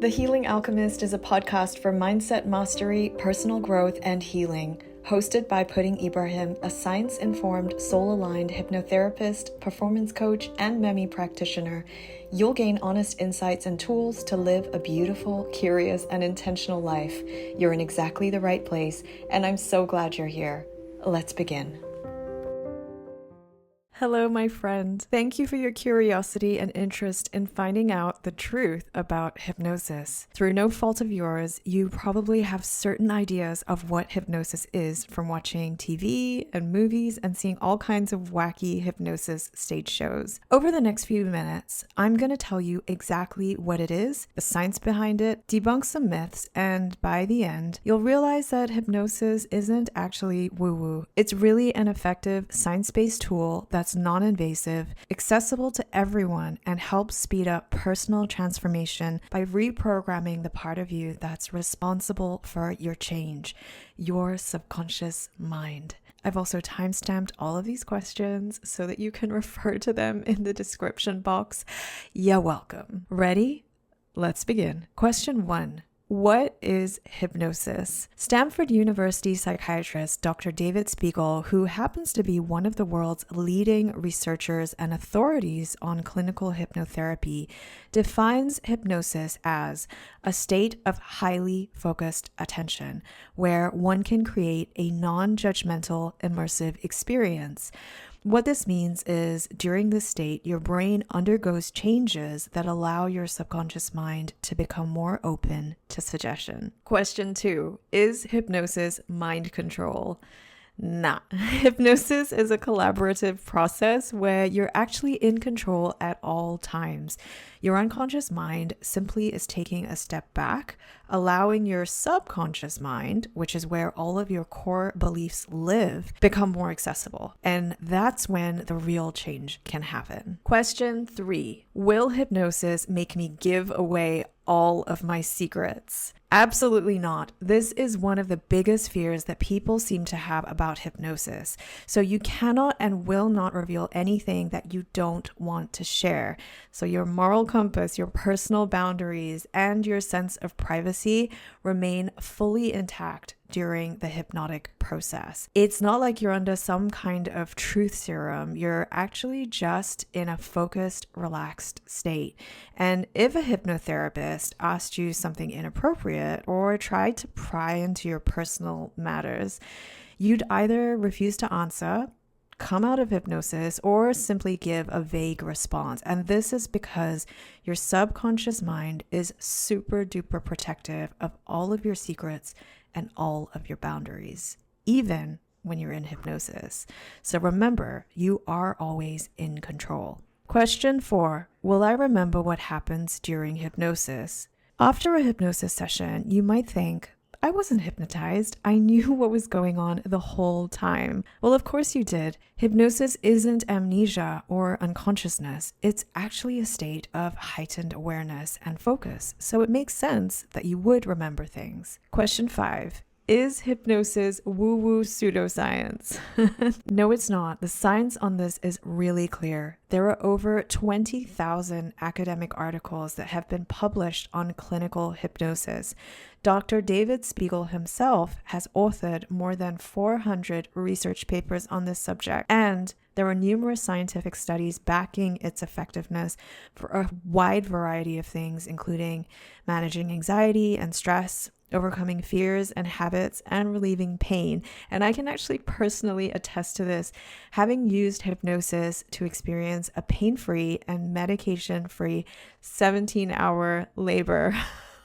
The Healing Alchemist is a podcast for mindset mastery, personal growth, and healing. Hosted by Pudding Ibrahim, a science-informed, soul-aligned hypnotherapist, performance coach, and MEME practitioner. You'll gain honest insights and tools to live a beautiful, curious, and intentional life. You're in exactly the right place, and I'm so glad you're here. Let's begin. Hello, my friend. Thank you for your curiosity and interest in finding out the truth about hypnosis. Through no fault of yours, you probably have certain ideas of what hypnosis is from watching TV and movies and seeing all kinds of wacky hypnosis stage shows. Over the next few minutes, I'm going to tell you exactly what it is, the science behind it, debunk some myths, and by the end, you'll realize that hypnosis isn't actually woo-woo. It's really an effective science-based tool that's non-invasive, accessible to everyone, and helps speed up personal transformation by reprogramming the part of you that's responsible for your change, your subconscious mind. I've also timestamped all of these questions so that you can refer to them in the description box. You're welcome. Ready? Let's begin. Question 1. What is hypnosis? Stanford University psychiatrist Dr. David Spiegel, who happens to be one of the world's leading researchers and authorities on clinical hypnotherapy, defines hypnosis as a state of highly focused attention where one can create a non-judgmental, immersive experience. What this means is during this state, your brain undergoes changes that allow your subconscious mind to become more open to suggestion. Question 2. Is hypnosis mind control? Nah. Hypnosis is a collaborative process where you're actually in control at all times. Your unconscious mind simply is taking a step back, allowing your subconscious mind, which is where all of your core beliefs live, become more accessible. And that's when the real change can happen. Question 3. Will hypnosis make me give away all of my secrets? Absolutely not. This is one of the biggest fears that people seem to have about hypnosis. So you cannot and will not reveal anything that you don't want to share. So your moral compass, your personal boundaries, and your sense of privacy remain fully intact during the hypnotic process. It's not like you're under some kind of truth serum. You're actually just in a focused, relaxed state. And if a hypnotherapist asked you something inappropriate or tried to pry into your personal matters, you'd either refuse to answer, come out of hypnosis, or simply give a vague response. And this is because your subconscious mind is super duper protective of all of your secrets and all of your boundaries, even when you're in hypnosis. So remember, you are always in control. Question 4. Will I remember what happens during hypnosis? After a hypnosis session, you might think, I wasn't hypnotized. I knew what was going on the whole time. Well, of course you did. Hypnosis isn't amnesia or unconsciousness. It's actually a state of heightened awareness and focus. So it makes sense that you would remember things. Question 5. Is hypnosis woo-woo pseudoscience? No, it's not. The science on this is really clear. There are over 20,000 academic articles that have been published on clinical hypnosis. Dr. David Spiegel himself has authored more than 400 research papers on this subject, and there are numerous scientific studies backing its effectiveness for a wide variety of things, including managing anxiety and stress, overcoming fears and habits, and relieving pain. And I can actually personally attest to this, having used hypnosis to experience a pain-free and medication-free 17-hour labor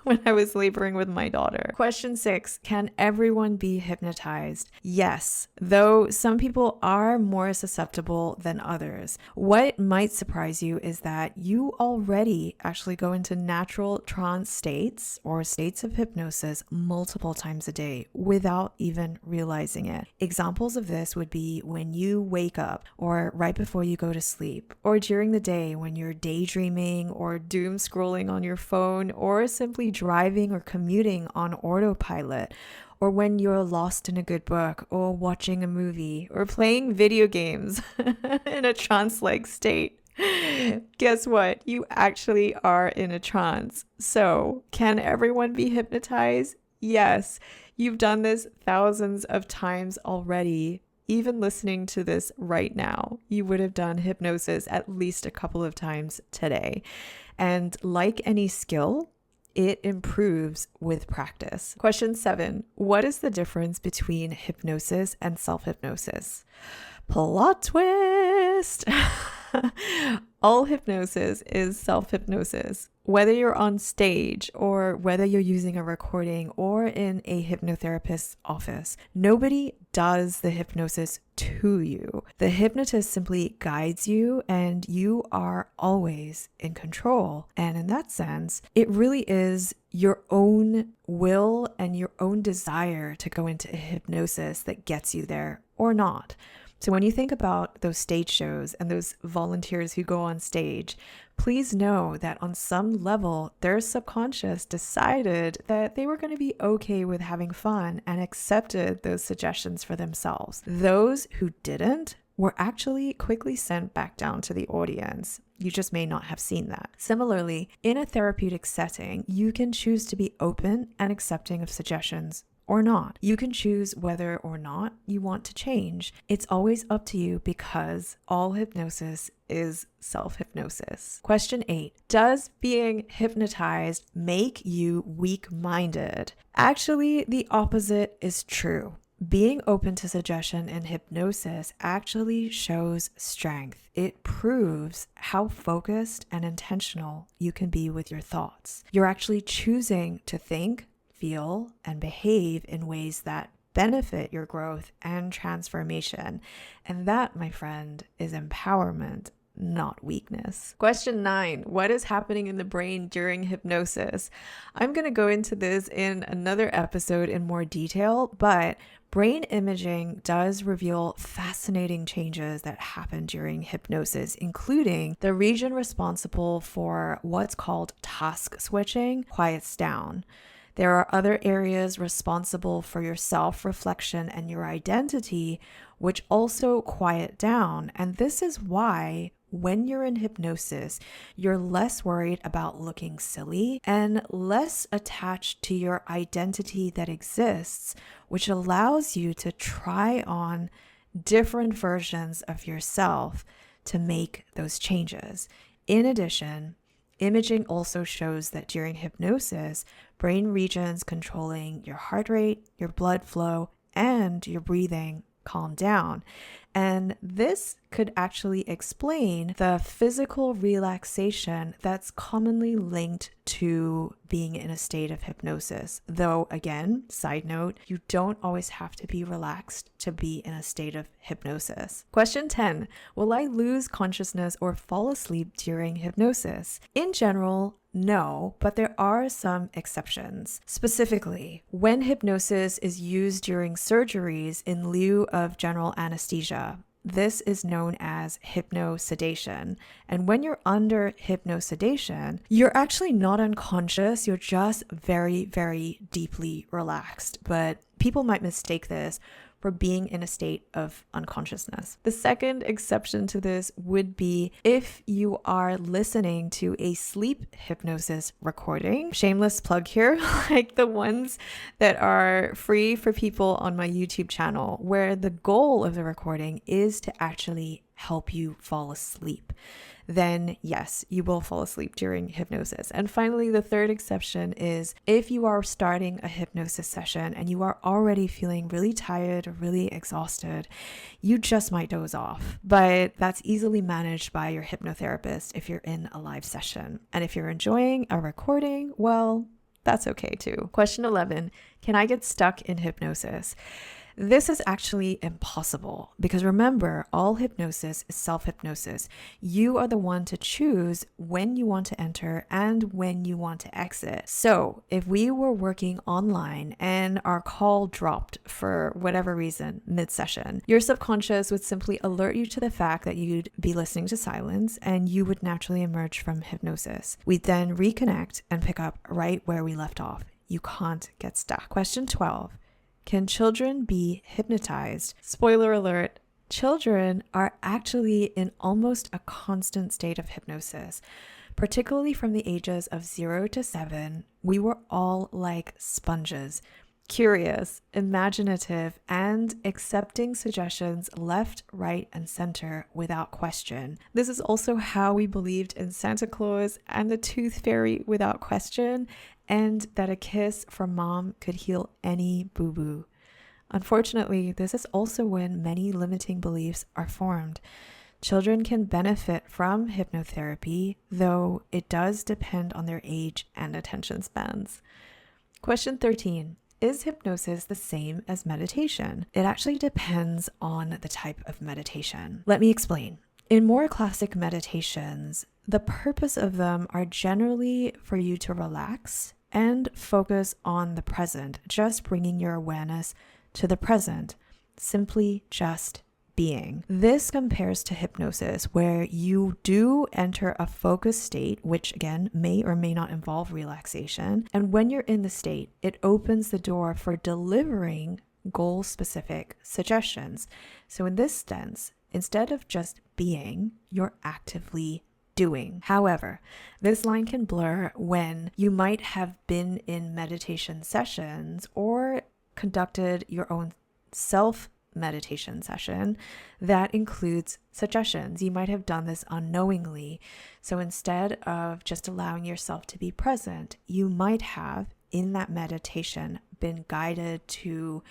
when I was laboring with my daughter. Question 6, can everyone be hypnotized? Yes, though some people are more susceptible than others. What might surprise you is that you already actually go into natural trance states or states of hypnosis multiple times a day without even realizing it. Examples of this would be when you wake up or right before you go to sleep, or during the day when you're daydreaming or doom scrolling on your phone, or simply driving or commuting on autopilot, or when you're lost in a good book or watching a movie or playing video games in a trance-like state. Guess what? You actually are in a trance. So, can everyone be hypnotized? Yes. You've done this thousands of times already. Even listening to this right now, you would have done hypnosis at least a couple of times today. And like any skill, it improves with practice. Question 7. What is the difference between hypnosis and self-hypnosis? Plot twist! All hypnosis is self-hypnosis. Whether you're on stage or whether you're using a recording or in a hypnotherapist's office, nobody does the hypnosis to you. The hypnotist simply guides you and you are always in control. And in that sense, it really is your own will and your own desire to go into a hypnosis that gets you there or not. So when you think about those stage shows and those volunteers who go on stage, please know that on some level, their subconscious decided that they were going to be okay with having fun and accepted those suggestions for themselves. Those who didn't were actually quickly sent back down to the audience. You just may not have seen that. Similarly, in a therapeutic setting, you can choose to be open and accepting of suggestions or not. You can choose whether or not you want to change. It's always up to you because all hypnosis is self-hypnosis. Question 8. Does being hypnotized make you weak-minded? Actually, the opposite is true. Being open to suggestion in hypnosis actually shows strength. It proves how focused and intentional you can be with your thoughts. You're actually choosing to think, feel, and behave in ways that benefit your growth and transformation. And that, my friend, is empowerment, not weakness. Question 9. What is happening in the brain during hypnosis? I'm going to go into this in another episode in more detail, but brain imaging does reveal fascinating changes that happen during hypnosis, including the region responsible for what's called task switching quiets down. There are other areas responsible for your self-reflection and your identity, which also quiet down. And this is why when you're in hypnosis, you're less worried about looking silly and less attached to your identity that exists, which allows you to try on different versions of yourself to make those changes. In addition, imaging also shows that during hypnosis, brain regions controlling your heart rate, your blood flow, and your breathing calm down. And this could actually explain the physical relaxation that's commonly linked to being in a state of hypnosis. Though, again, side note, you don't always have to be relaxed to be in a state of hypnosis. Question 10. Will I lose consciousness or fall asleep during hypnosis? In general, no, but there are some exceptions. Specifically, when hypnosis is used during surgeries in lieu of general anesthesia, this is known as hypnosedation. And when you're under hypnosedation, you're actually not unconscious, you're just very, very deeply relaxed. But people might mistake this for being in a state of unconsciousness. The second exception to this would be if you are listening to a sleep hypnosis recording. Shameless plug here, like the ones that are free for people on my YouTube channel, where the goal of the recording is to actually help you fall asleep. Then yes, you will fall asleep during hypnosis. And finally, the third exception is if you are starting a hypnosis session and you are already feeling really tired or really exhausted, you just might doze off. But that's easily managed by your hypnotherapist if you're in a live session. And if you're enjoying a recording, well, that's okay too. Question 11, can I get stuck in hypnosis? This is actually impossible because remember, all hypnosis is self-hypnosis. You are the one to choose when you want to enter and when you want to exit. So if we were working online and our call dropped for whatever reason mid-session, your subconscious would simply alert you to the fact that you'd be listening to silence and you would naturally emerge from hypnosis. We'd then reconnect and pick up right where we left off. You can't get stuck. Question 12. Can children be hypnotized? Spoiler alert, Children are actually in almost a constant state of hypnosis. Particularly from the ages of 0 to 7, we were all like sponges, curious, imaginative, and accepting suggestions left, right, and center without question. This is also how we believed in Santa Claus and the Tooth Fairy without question, and that a kiss from mom could heal any boo-boo. Unfortunately, this is also when many limiting beliefs are formed. Children can benefit from hypnotherapy, though it does depend on their age and attention spans. Question 13. Is hypnosis the same as meditation? It actually depends on the type of meditation. Let me explain. In more classic meditations, the purpose of them are generally for you to relax and focus on the present, just bringing your awareness to the present, simply just being. This compares to hypnosis, where you do enter a focused state, which again may or may not involve relaxation. And when you're in the state, it opens the door for delivering goal-specific suggestions. So in this sense, instead of just being, you're actively doing. However, this line can blur when you might have been in meditation sessions or conducted your own self-meditation session that includes suggestions. You might have done this unknowingly. So instead of just allowing yourself to be present, you might have in that meditation been guided to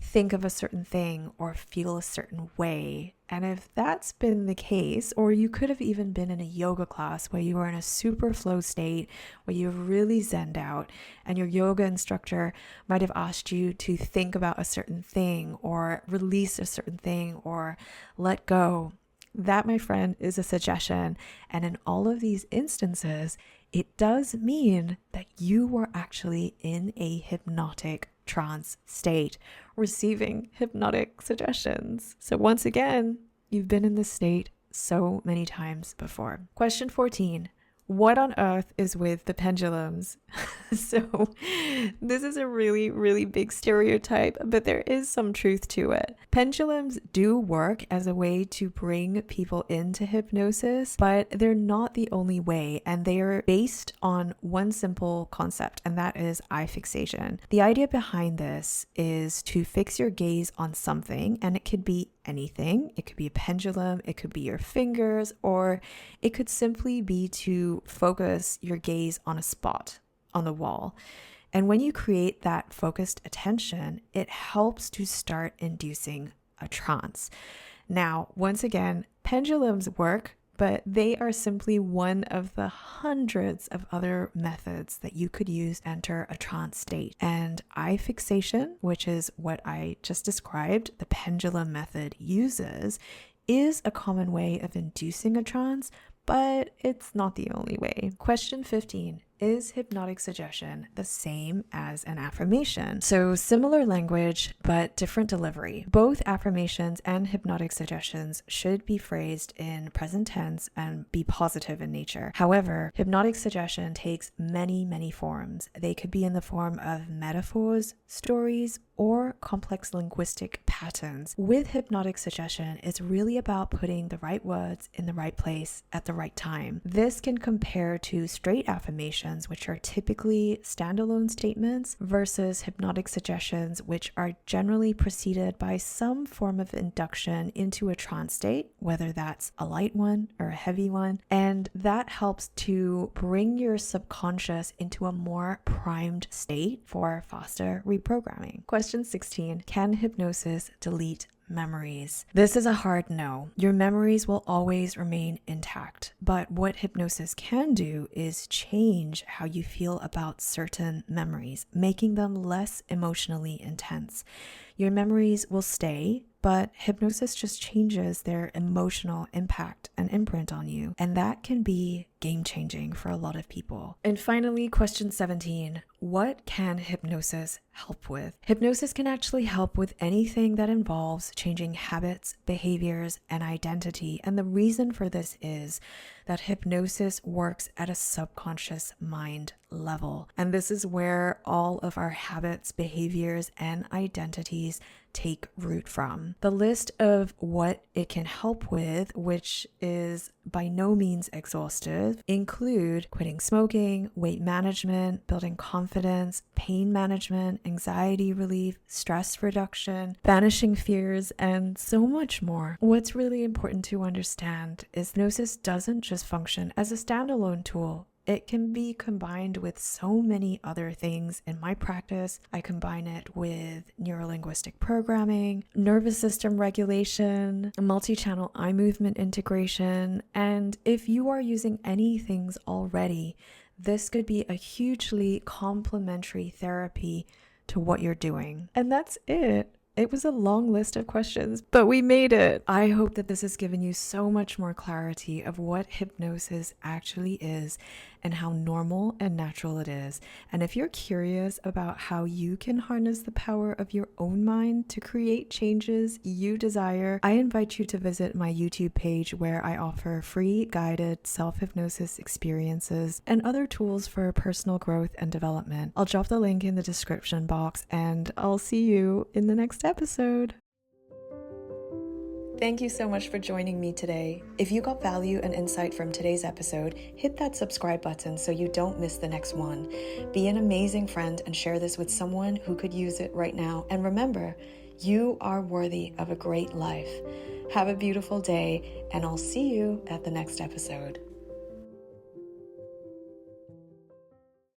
think of a certain thing or feel a certain way. And if that's been the case, or you could have even been in a yoga class where you were in a super flow state, where you really zenned out, and your yoga instructor might have asked you to think about a certain thing or release a certain thing or let go. That, my friend, is a suggestion. And in all of these instances, it does mean that you were actually in a hypnotic trance state, receiving hypnotic suggestions. So once again, you've been in this state so many times before. Question 14. What on earth is with the pendulums? So this is a really, really big stereotype, but there is some truth to it. Pendulums do work as a way to bring people into hypnosis, but they're not the only way, and they are based on one simple concept, and that is eye fixation. The idea behind this is to fix your gaze on something, and it could be anything. It could be a pendulum, it could be your fingers, or it could simply be to focus your gaze on a spot on the wall. And when you create that focused attention, it helps to start inducing a trance. Now, once again, pendulums work, but they are simply one of the hundreds of other methods that you could use to enter a trance state. And eye fixation, which is what I just described, the pendulum method uses, is a common way of inducing a trance, but it's not the only way. Question 15. Is hypnotic suggestion the same as an affirmation? So similar language, but different delivery. Both affirmations and hypnotic suggestions should be phrased in present tense and be positive in nature. However, hypnotic suggestion takes many, many forms. They could be in the form of metaphors, stories, or complex linguistic patterns. With hypnotic suggestion, it's really about putting the right words in the right place at the right time. This can compare to straight affirmations, which are typically standalone statements, versus hypnotic suggestions, which are generally preceded by some form of induction into a trance state, whether that's a light one or a heavy one. And that helps to bring your subconscious into a more primed state for faster reprogramming. Question 16. Can hypnosis delete memories? This is a hard no. Your memories will always remain intact, but what hypnosis can do is change how you feel about certain memories, making them less emotionally intense. Your memories will stay, but hypnosis just changes their emotional impact and imprint on you, and that can be game-changing for a lot of people. And finally, question 17. What can hypnosis help with? Hypnosis can actually help with anything that involves changing habits, behaviors, and identity. And the reason for this is that hypnosis works at a subconscious mind level. And this is where all of our habits, behaviors, and identities take root from. The list of what it can help with, which is by no means exhaustive, include quitting smoking, weight management, building confidence, pain management, anxiety relief, stress reduction, banishing fears, and so much more. What's really important to understand is hypnosis doesn't just function as a standalone tool. It can be combined with so many other things. In my practice, I combine it with neurolinguistic programming, nervous system regulation, multi-channel eye movement integration, and if you are using any things already, this could be a hugely complementary therapy to what you're doing. And that's it. It was a long list of questions, but we made it. I hope that this has given you so much more clarity of what hypnosis actually is and how normal and natural it is. And if you're curious about how you can harness the power of your own mind to create changes you desire, I invite you to visit my YouTube page where I offer free guided self-hypnosis experiences and other tools for personal growth and development. I'll drop the link in the description box and I'll see you in the next episode. Thank you so much for joining me today. If you got value and insight from today's episode, hit that subscribe button so you don't miss the next one. Be an amazing friend and share this with someone who could use it right now. And remember, you are worthy of a great life. Have a beautiful day, and I'll see you at the next episode.